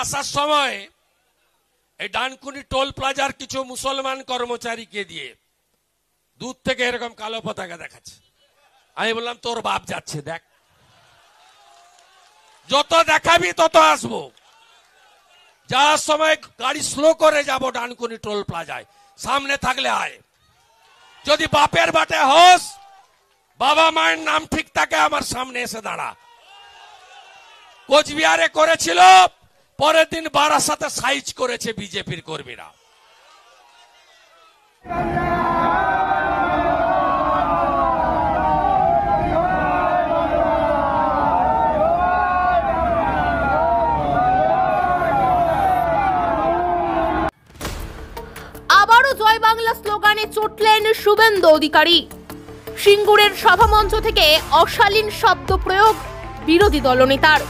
আসার সময় এই ডানকুনি টোল প্লাজার কিছু মুসলমান কর্মচারীকে দিয়ে দূর থেকে এরকম কালো পতাকা দেখাচ্ছে। আমি বললাম তোর বাপ যাচ্ছে, দেখ, যত দেখাবি তত আসবো। যাওয়ার সময় গাড়ি স্লো করে যাব ডানকুনি টোল প্লাজায়, সামনে থাকলে আয়। যদি বাপের বাটে হোস, বাবা মায়ের নাম ঠিক থাকে, আমার সামনে এসে দাঁড়া। কোচবিহারে করেছিল, পরের দিন বারাসাতে সাইজ করেছে বিজেপির কর্মীরা। আবারও জয় বাংলা স্লোগানে চটলেন শুভেন্দু অধিকারী। সিঙ্গুরের সভামঞ্চ থেকে অশালীন শব্দ প্রয়োগ বিরোধী দলনেতার।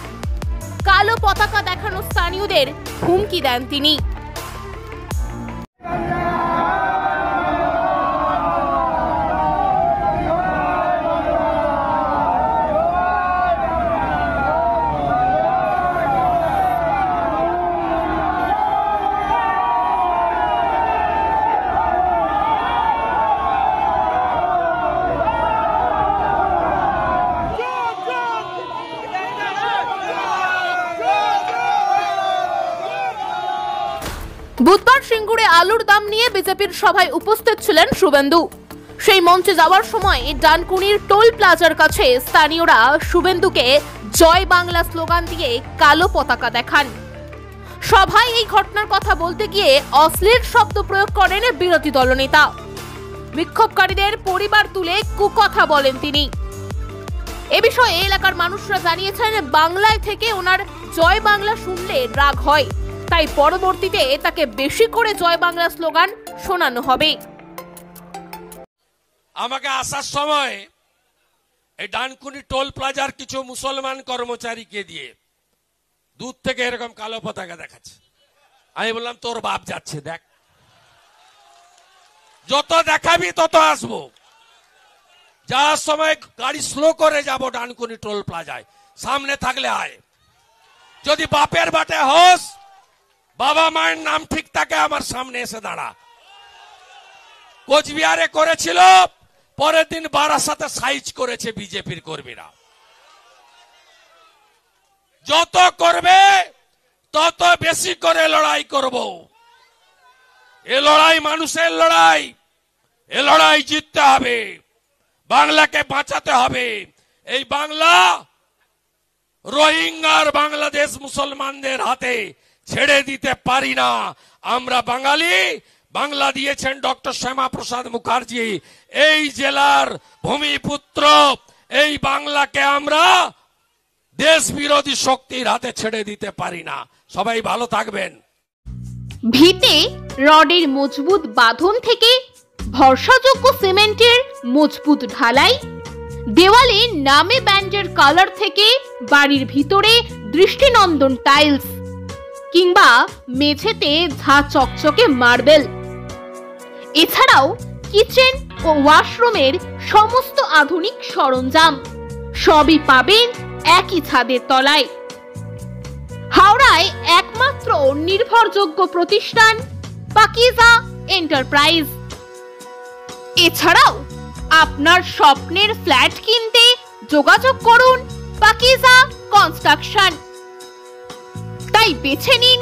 কালো পতাকা দেখানো স্থানীয়দের হুমকি দেন তিনি। বুধবার সিঙ্গুরে আলুর দাম নিয়ে বিজেপির সভায় উপস্থিত ছিলেন শুভেন্দু। সেই মঞ্চে যাওয়ার সময় ডানকুনির টোল প্লাজার কাছে স্থানীয়রা শুভেন্দুকে জয় বাংলা স্লোগান দিয়ে কালো পতাকা দেখান। সভায় এই ঘটনার কথা বলতে গিয়ে অশ্লীল শব্দ প্রয়োগ করেন বিরোধী দলনেতা। বিক্ষোভকারীদের পরিবার তুলে কুকথা বলেন তিনি। এ বিষয়ে এলাকার মানুষরা জানিয়েছেন, বাংলায় থেকে ওনার জয় বাংলা শুনলে রাগ হয়, তাই পরবর্তীতে তাকে বেশি করে জয় বাংলা স্লোগান শোনানো হবে। আমাকে আসার সময় এই ডানকুনি টোল প্লাজার কিছু মুসলমান কর্মচারীকে দিয়ে দূর থেকে এরকম কালো পতাকা দেখাচ্ছে। আমি বললাম তোর বাপ যাচ্ছে, দেখ, যত দেখাবি তত আসবো। যাওয়ার সময় গাড়ি স্লো করে যাব ডানকুনি টোল প্লাজায়, সামনে থাকলে আয়। যদি বাপের বাটে হোস, বাবা মায়ের নাম ঠিক থাকে, আমার সামনে এসে দাঁড়া। কোচবিহারে করেছিল, পরের দিন বারাসাতে সাইজ করেছে বিজেপির কর্মীরা। যত করবে তত বেশি করে লড়াই করব। এ লড়াই মানুষের লড়াই, এ লড়াই জিততে হবে, বাংলাকে বাঁচাতে হবে। এই বাংলা রোহিঙ্গার বাংলাদেশ মুসলমানদের হাতে ছেড়ে দিতে পারি না। আমরা বাঙালি, বাংলা দিয়েছেন ডক্টর শ্যামা প্রসাদ মুখার্জি, এই জেলার ভূমিপুত্র। এই বাংলাকে আমরা দেশ বিরোধী শক্তির হাতে ছেড়ে দিতে পারি না। সবাই ভালো থাকবেন। ভিতে রডের মজবুত বাঁধন থেকে ভরসাযোগ্য সিমেন্টের মজবুত ঢালাই, দেওয়ালে নামে ব্যান্ডের কালার থেকে বাড়ির ভিতরে দৃষ্টিনন্দন টাইলস, কিংবা মেঝেতে ঝা চকচকে মার্বেল, এছাড়াও কিচেন ও ওয়াশরুমের সমস্ত আধুনিক সরঞ্জাম সবই পাবেন একই ছাদের তলায়। হাওড়ায় একমাত্র নির্ভরযোগ্য প্রতিষ্ঠান পাকিজা এন্টারপ্রাইজ। এছাড়াও আপনার স্বপ্নের ফ্ল্যাট কিনতে যোগাযোগ করুন পাকিজা কনস্ট্রাকশন। তাই বেছে নিন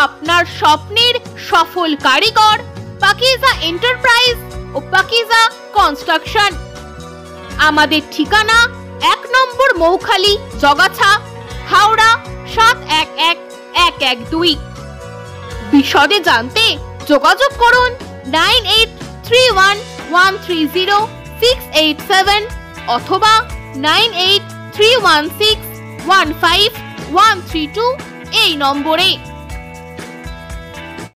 আপনার স্বপ্নের সফল কারিগর পাকিজা এন্টারপ্রাইজ ও পাকিজা কনস্ট্রাকশন। আমাদের ঠিকানা 1 নম্বর মৌখালি, জগাছা, হাওড়া 711112। বিশদে জানতে যোগাযোগ করুন 9831130687 অথবা 9831615132 এই নম্বরে।